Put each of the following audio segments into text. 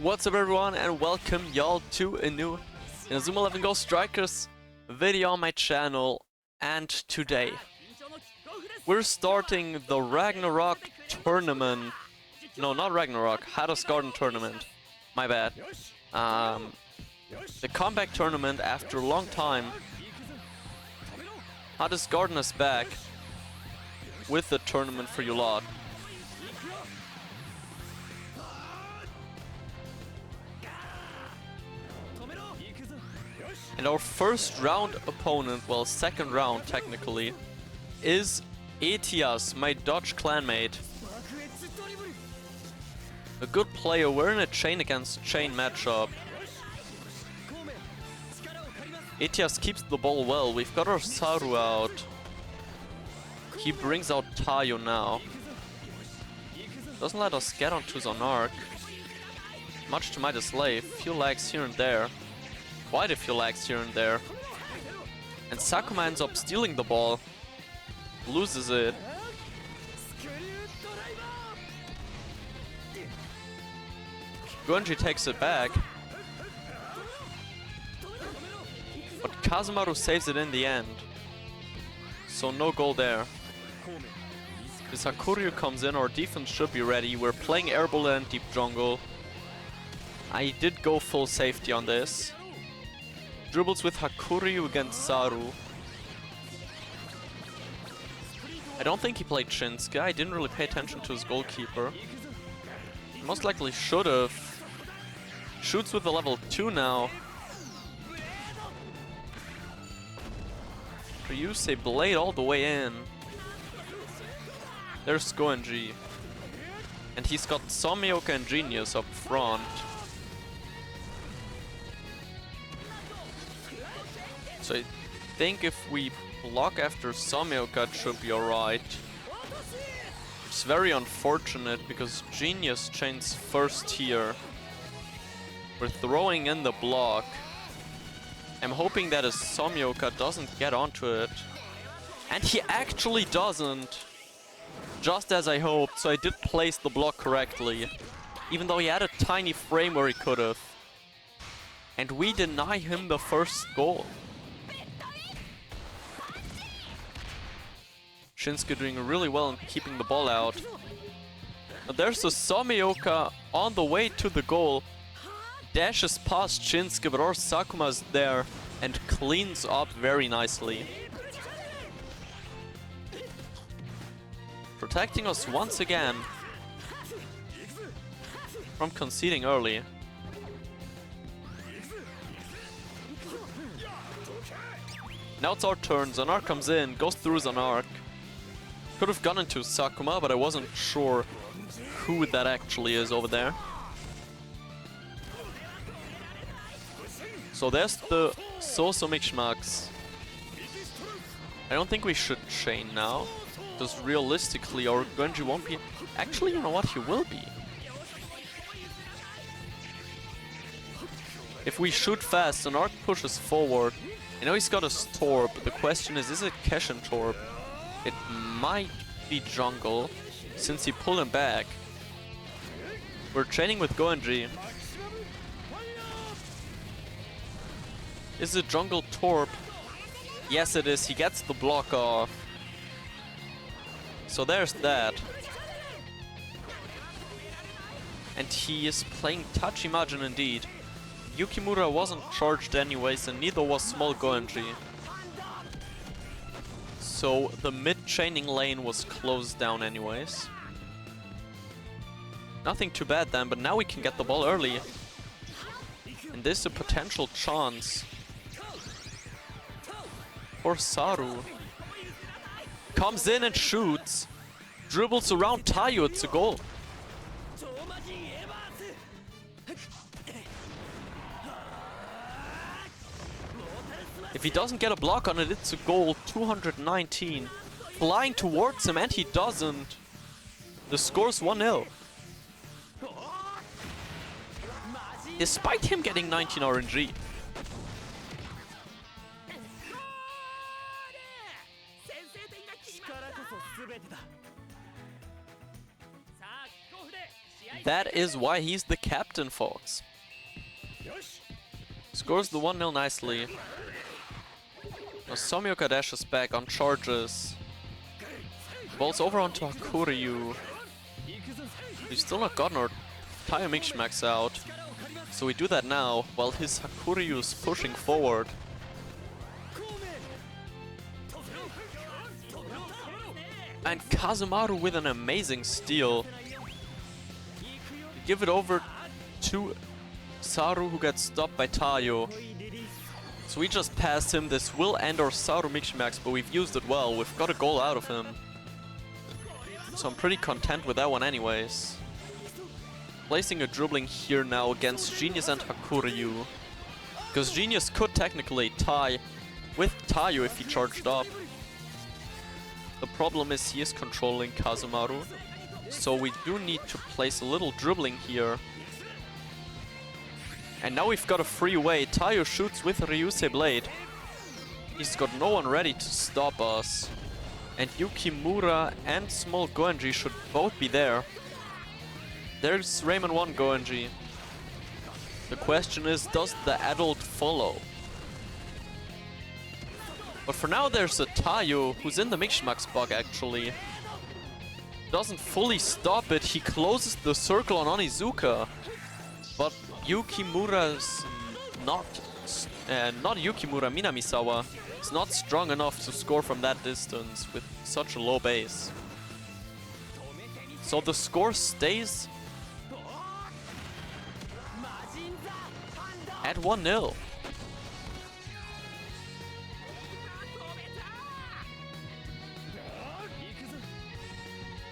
What's up everyone and welcome y'all to a new Inazuma 11 Ghost Strikers video on my channel. And today we're starting the Ragnarok tournament. No, not Ragnarok, Hades Garden tournament. My bad. The comeback tournament after a long time. Hades Garden is back with the tournament for you lot. And our first round opponent, well, second round technically, is Ethias, my Dutch clanmate. A good player. We're in a chain against chain matchup. Ethias keeps the ball well. We've got our Saru out. He brings out Tayo now. Doesn't let us get onto Zonark. Much to my dismay. Few lags here and there. Quite a few lags here and there. And Sakuma ends up stealing the ball. Loses it. Gonji takes it back. But Kazemaru saves it in the end. So no goal there. If Hakuryu comes in, our defense should be ready. We're playing Airball and Deep Jungle. I did go full safety on this. Dribbles with Hakuryu against Saru. I don't think he played Shinsuke. I didn't really pay attention to his goalkeeper. Most likely should have. Shoots with a level 2 now. Ryusei Blade all the way in. There's Goenji. And he's got Somioka and Genius up front. So I think if we block after Somioka, it should be alright. It's very unfortunate because Genius chains first here. We're throwing in the block. I'm hoping that his Somioka doesn't get onto it. And he actually doesn't. Just as I hoped, so I did place the block correctly. Even though he had a tiny frame where he could have. And we deny him the first goal. Shinsuke doing really well in keeping the ball out. But there's a Somioka on the way to the goal. Dashes past Shinsuke, but our Sakuma's there and cleans up very nicely. Protecting us once again from conceding early. Now it's our turn. Zonark comes in, goes through Zonark. Could have gone into Sakuma, but I wasn't sure who that actually is over there. So there's the So-So Mixmax. I don't think we should chain now, because realistically our Genji won't be... Actually, you know what? He will be. If we shoot fast, an arc pushes forward. I know he's got a Torb, but the question is it Keshin Torb? It might be jungle, since he pulled him back. We're training with Goenji. Is it jungle Torb? Yes it is, he gets the block off. So there's that. And he is playing Tachimajin indeed. Yukimura wasn't charged anyways, and neither was Small Goenji. So the mid-chaining lane was closed down anyways. Nothing too bad then, but now we can get the ball early. And this is a potential chance for Saru. Comes in and shoots. Dribbles around Tayo, it's a goal. If he doesn't get a block on it, it's a goal. 219. Flying towards him, and he doesn't. The score's 1-0. Despite him getting 19 RNG. that is why he's the captain, folks. Scores the 1-0 nicely. Now Somioka dashes back on charges. Balls over onto Hakuryu. We've still not gotten our Taiyo Mixmax out. So we do that now, while his Hakuryu is pushing forward. And Kazumaru with an amazing steal. Give it over to Saru, who gets stopped by Taiyo. So we just passed him. This will end our Saru Mixmax, but we've used it well. We've got a goal out of him. So I'm pretty content with that one anyways. Placing a dribbling here now against Genius and Hakuryu. Because Genius could technically tie with Taiyo if he charged up. The problem is he is controlling Kazumaru. So we do need to place a little dribbling here. And now we've got a free way. Taiyo shoots with Ryusei Blade. He's got no one ready to stop us. And Yukimura and Small Goenji should both be there. There's Raymond 1 Goenji. The question is, does the adult follow? But for now there's a Taiyo who's in the Mixmax bug actually. Doesn't fully stop it, he closes the circle on Onizuka. But Yukimura's not Yukimura, Minamisawa is not strong enough to score from that distance with such a low base. So the score stays at 1-0.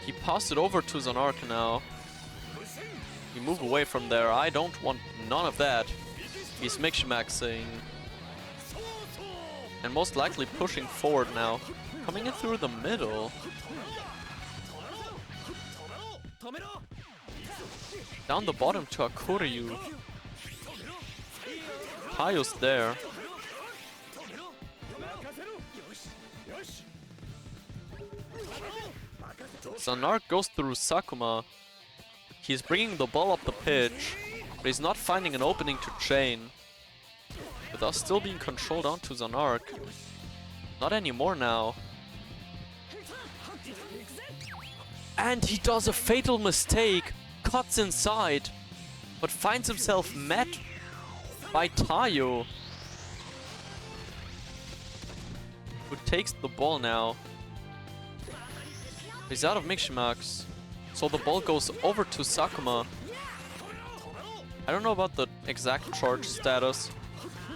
He passed it over to Zanarka now. We move away from there. I don't want none of that. He's mix-maxing. And most likely pushing forward now. Coming in through the middle. Down the bottom to Hakuryu. Taiyo's there. Zanark goes through Sakuma. He's bringing the ball up the pitch, but he's not finding an opening to chain. With us still being controlled onto Zanark. Not anymore now. And he does a fatal mistake, cuts inside, but finds himself met by Taiyo, who takes the ball now. He's out of Mixmax, so the ball goes over to Sakuma. I don't know about the exact charge status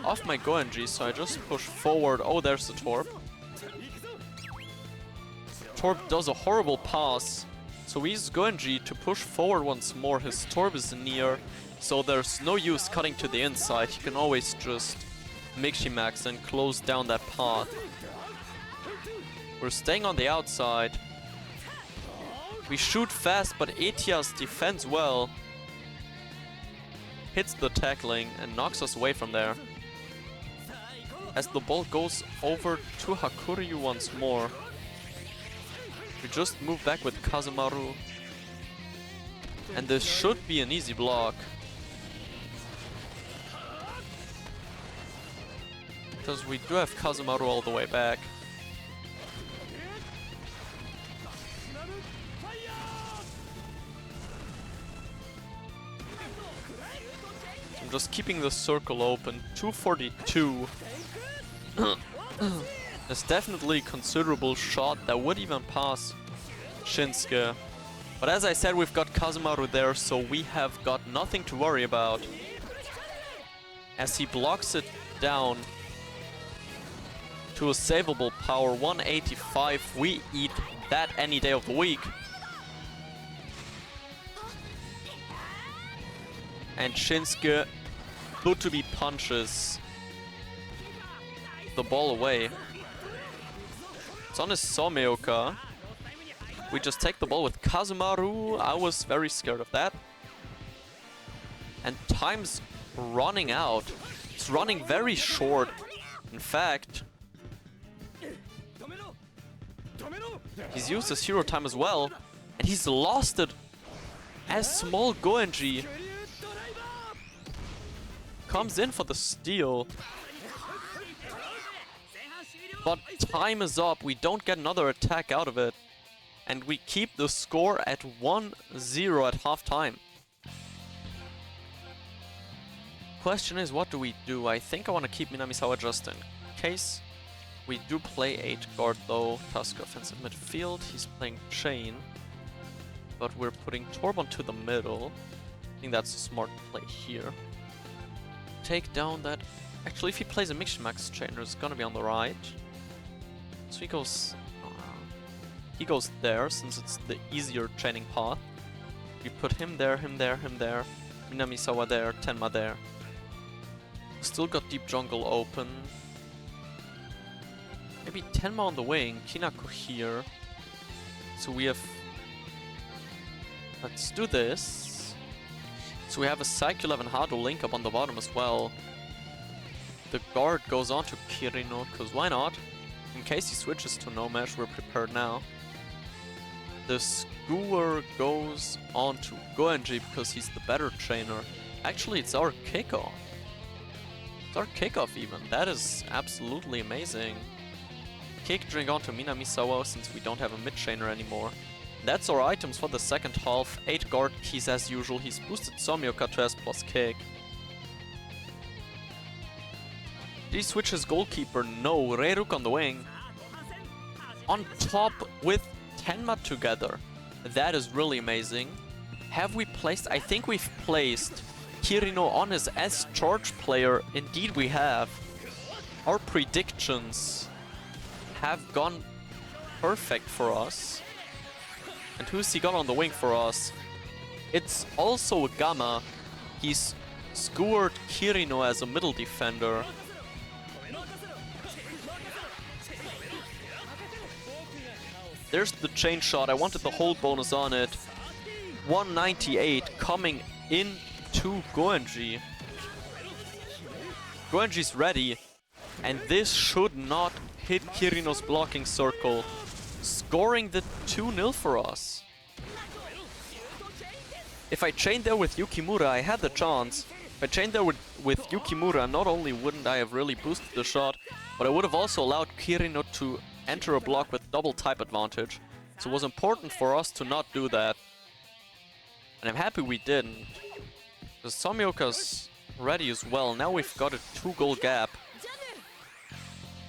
of my Goenji, so I just push forward. Oh, there's the Torp. Torp does a horrible pass, so we use Goenji to push forward once more. His Torp is near, so there's no use cutting to the inside. He can always just Miximax and close down that path. We're staying on the outside. We shoot fast, but Ethias defends well. Hits the tackling and knocks us away from there. As the ball goes over to Hakuryu once more. We just move back with Kazumaru. And this should be an easy block. Because we do have Kazumaru all the way back. I'm just keeping the circle open. 242. There's definitely a considerable shot that would even pass Shinsuke. But as I said, we've got Kazumaru there, so we have got nothing to worry about. As he blocks it down to a savable power 185, we eat that any day of the week. And Shinsuke, Butobi punches the ball away. It's on his Somioka. We just take the ball with Kazumaru. I was very scared of that. And time's running out. It's running very short. In fact, he's used his hero time as well. And he's lost it. as small Goenji comes in for the steal. But time is up, we don't get another attack out of it. And we keep the score at 1-0 at halftime. Question is, what do we do? I think I want to keep Minamisawa just in case. We do play 8 guard though. Tusk offensive midfield, he's playing Chain. But we're putting Torbon to the middle. I think that's a smart play here. Take down that... Actually, if he plays a Mixmax Chainer, it's gonna be on the right. So he goes there, since it's the easier chaining path. We put him there, him there, him there. Minamisawa there, Tenma there. Still got deep jungle open. Maybe Tenma on the wing, Kinako here. So we have... Let's do this. So we have a Psyche 11 Hado link up on the bottom as well. The guard goes on to Kirino, because why not? In case he switches to no mesh, we're prepared now. The Skewer goes on to Goenji because he's the better trainer. Actually, it's our kickoff. It's our kickoff even. That is absolutely amazing. Kick drink onto Minamisawa since we don't have a mid trainer anymore. That's our items for the second half. 8 guard keys as usual. He's boosted Somioka to S plus kick. Did he switch his goalkeeper? No. Reiruk on the wing. On top with Tenma together. That is really amazing. Have we placed... I think we've placed Kirino on his S-Charge player. Indeed we have. Our predictions have gone perfect for us. And who's he got on the wing for us? It's also a Gamma. He's skewered Kirino as a middle defender. There's the chain shot. I wanted the hold bonus on it. 198 coming into Goenji. Goenji's ready. And this should not hit Kirino's blocking circle. Scoring the 2-0 for us. If I chained there with Yukimura, I had the chance. If I chained there with Yukimura, not only wouldn't I have really boosted the shot, but I would have also allowed Kirino to enter a block with double type advantage. So it was important for us to not do that. And I'm happy we didn't. Because Somioka's ready as well. Now we've got a 2-goal gap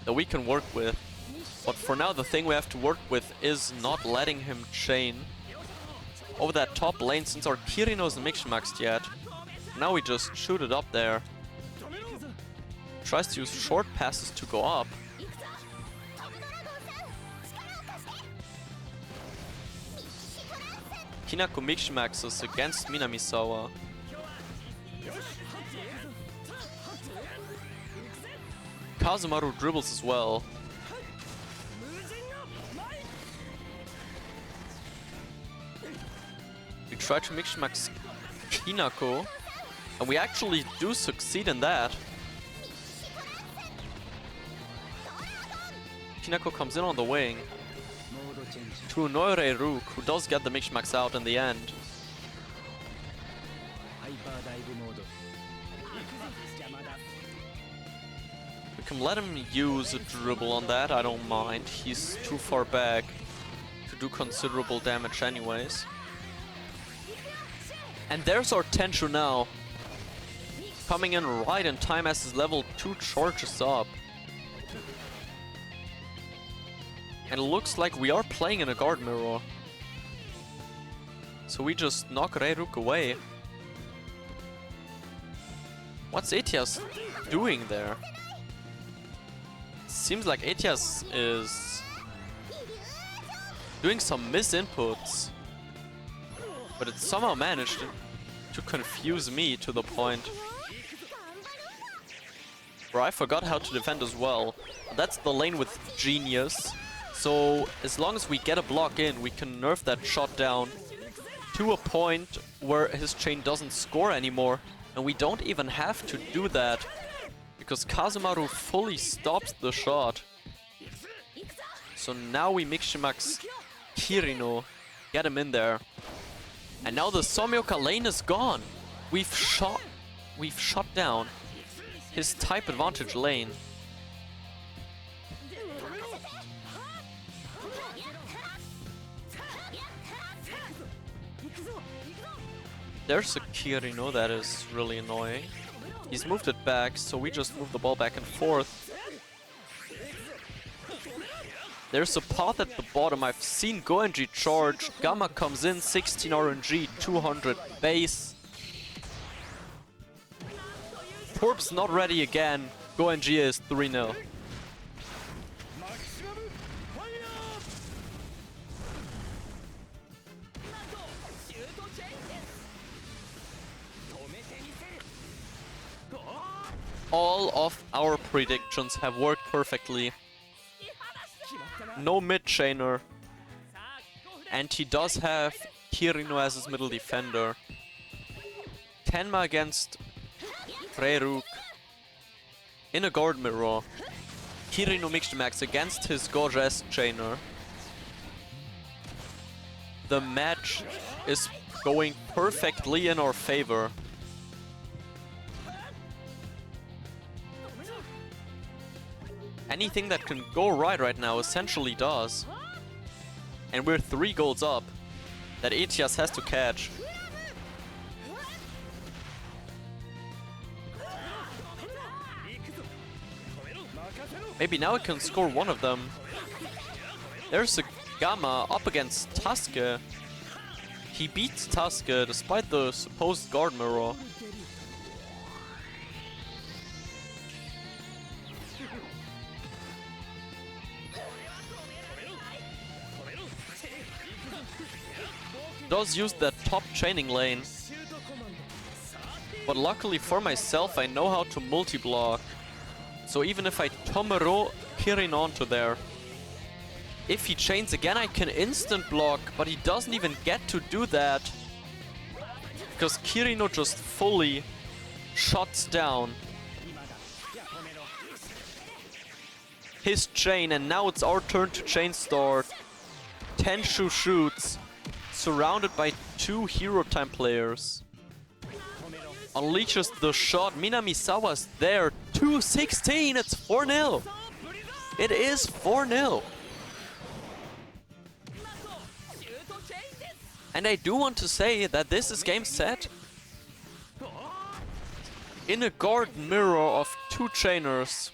that we can work with. But for now the thing we have to work with is not letting him chain over that top lane since our Kirino isn't mix-maxed yet. Now we just shoot it up there. Tries to use short passes to go up. Kinako mix-maxes against Minamisawa. Kazumaru dribbles as well. We try to mix-max Kinako, and we actually do succeed in that. Kinako comes in on the wing to Noire Rook, who does get the mix-max out in the end. We can let him use a dribble on that, I don't mind. He's too far back to do considerable damage anyways. And there's our Tenshu now. Coming in right in time as his level 2 charges up. And it looks like we are playing in a guard mirror. So we just knock Reiruk away. What's Ethias doing there? Seems like Ethias is doing some misinputs. But it somehow managed to confuse me to the point where I forgot how to defend as well. That's the lane with Genius. So as long as we get a block in, we can nerf that shot down to a point where his chain doesn't score anymore. And we don't even have to do that because Kazumaru fully stops the shot. So now we mix-max Kirino, get him in there. And now the Somioka lane is gone. We've shot down his type advantage lane. There's a Kirino that is really annoying. He's moved it back, so we just move the ball back and forth. There's a path at the bottom. I've seen Goenji charge. Gamma comes in, 16 RNG, 200 base. Torp's not ready again. Goenji is 3-0. All of our predictions have worked perfectly. No mid-chainer. And he does have Kirino as his middle defender. Tenma against Reruk. In a guard mirror. Kirino Mixed Max against his gorgeous chainer. The match is going perfectly in our favor. Anything that can go right now essentially does. And we're 3 goals up that Ethias has to catch. Maybe now it can score one of them. There's a Gamma up against Tuske. He beats Tuske despite the supposed guard mirror. Does use that top chaining lane. But luckily for myself, I know how to multi-block. So even if I Tomero Kirin onto there, if he chains again, I can instant block, but he doesn't even get to do that. Because Kirino just fully shuts down his chain, and now it's our turn to chain start. Tenshu shoots. Surrounded by 2 hero time players. Unleashes the shot. Minamisawa's there. 2-16. It's 4-0. It is 4-0. And I do want to say that this is game set. In a guard mirror of 2 chainers.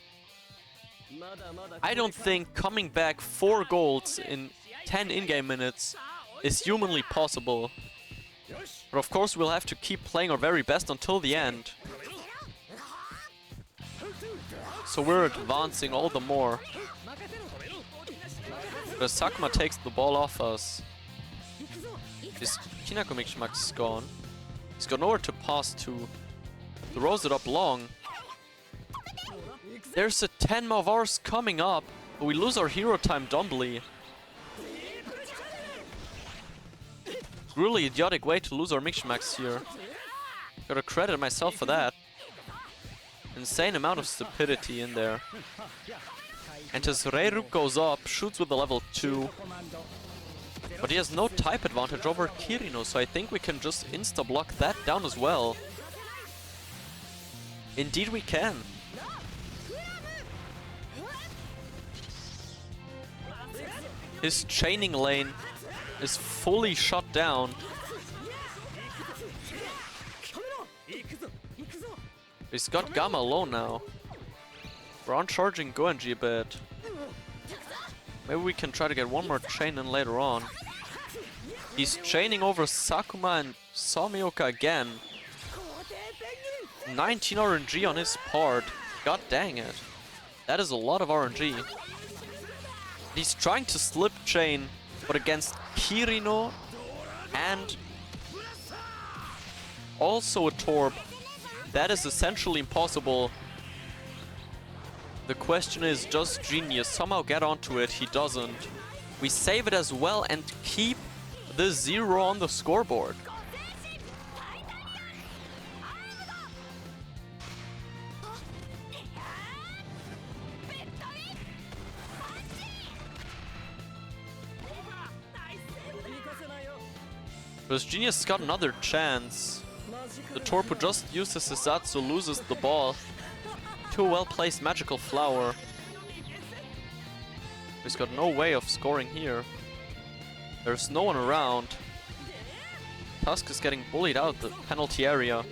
I don't think coming back 4 goals in 10 in-game minutes is humanly possible. But of course we'll have to keep playing our very best until the end. So we're advancing all the more. But Sakuma takes the ball off us. His Kinako Mixmax is gone. He's got nowhere to pass to. Throws it up long. There's a 10 of ours coming up, but we lose our hero time dumbly. Really idiotic way to lose our Mixmax here. Gotta credit myself for that. Insane amount of stupidity in there. And his Reiruk goes up, shoots with a level 2. But he has no type advantage over Kirino, so I think we can just insta-block that down as well. Indeed we can. His chaining lane is fully shut down. He's got Gamma low now. We're on charging Goenji a bit. Maybe we can try to get one more chain in later on. He's chaining over Sakuma and Somioka again. 19 RNG on his part. God dang it. That is a lot of RNG. He's trying to slip chain, but against Kirino and also a Torp, that is essentially impossible. The question is, does Genius somehow get onto it? He doesn't. We save it as well and keep the 0 on the scoreboard. Because Genius got another chance. The Torpu just uses his Zatsu, loses the ball to a well-placed magical flower. He's got no way of scoring here. There's no one around. Tusk is getting bullied out the penalty area.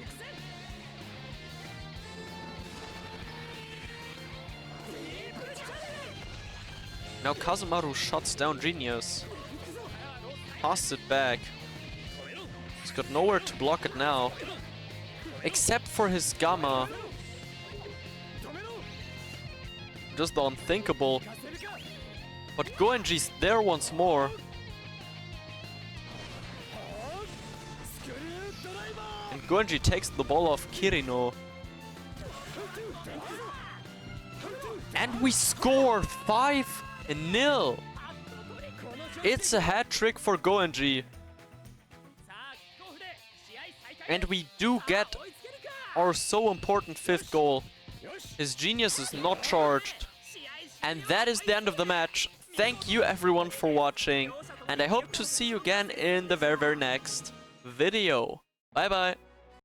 Now Kazemaru shuts down Genius. Passes it back. He's got nowhere to block it now. Except for his Gamma. Just the unthinkable. But Goenji's there once more. And Goenji takes the ball off Kirino. And we score 5-0. It's a hat trick for Goenji. And we do get our so important 5th goal. His Genius is not charged. And that is the end of the match. Thank you everyone for watching. And I hope to see you again in the very next video. Bye bye.